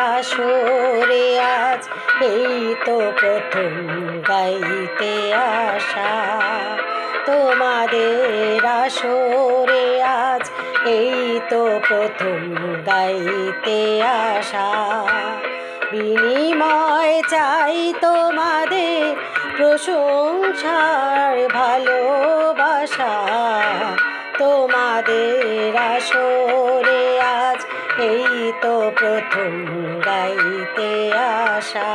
আসরে আজ এই তো প্রথম গাইতে আসা। তোমাদের আসরে আজ এই তো প্রথম গাইতে আসা। বিনিময় চাই তোমাদের প্রশংসার ভালোবাসা। তোমাদের আসরে আজ এই তো প্রথম গাইতে আসা।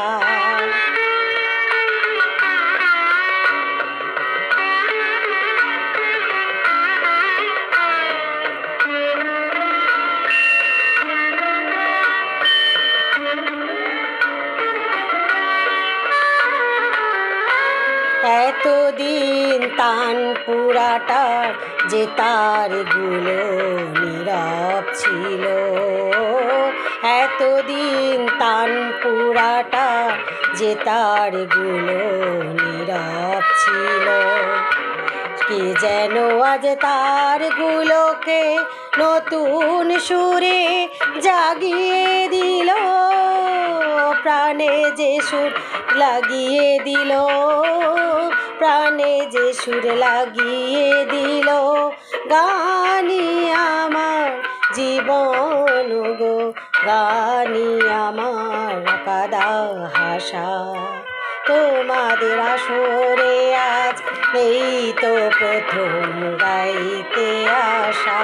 এতদিন তানপুরাটার যে তারগুলো নীরব ছিল, এতদিন তানপুরাটার যে তারগুলো নীরব ছিল, কে যেন আজ তারগুলোকে নতুন সুরে জাগিয়ে দিল। প্রাণে যে সুর লাগিয়ে দিল, প্রাণে যে সুর লাগিয়ে দিল। গানি আমার জীবন গো, গানি আমার কাদা হাসা। তোমাদের আসরে আজ এই তো প্রথম গাইতে আসা।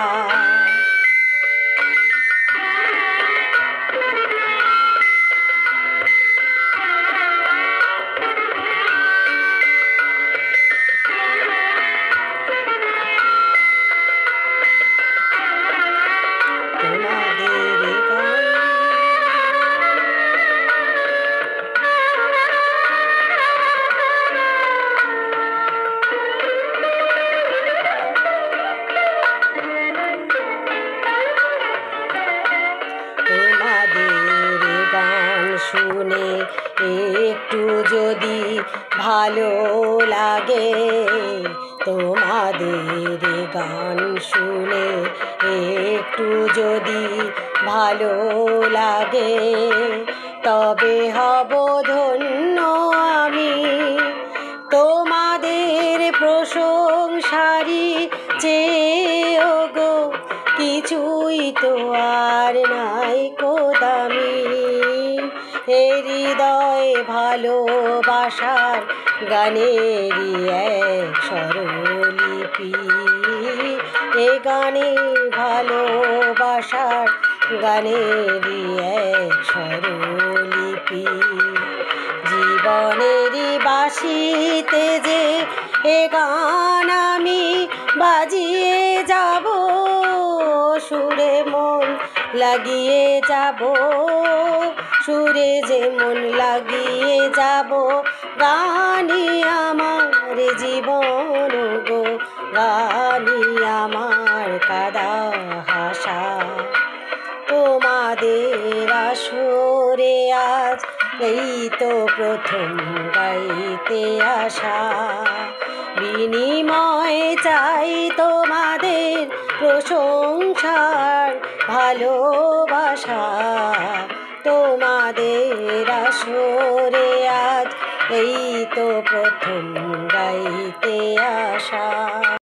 শুনে একটু যদি ভালো লাগে, তোমাদের গান শুনে একটু যদি ভালো লাগে, তবে হব ধন্য আমি। তোমাদের প্রশংসারি চেয়েও গো কিছুই তো আর নাই কো দামি। হৃদয়ে ভালোবাসার গানেরই এক স্বরলিপি, এ গানে ভালোবাসার গানেরই এক স্বরলিপি। জীবনেরই বাঁশিতে যে এ গান আমি বাজিয়ে যাব, সুরে মন লাগিয়ে যাব, সুরে যে মন লাগিয়ে যাব। গানি আমার জীবন গো, গানি আমার কাদা হাসা। তোমাদের আসরে আজ এই তো প্রথম গাইতে আসা। বিনিময় চাই তোমাদের প্রশংসার ভালোবাসা। তোমাদের আসরে আজ এই তো প্রথম গাইতে আসা।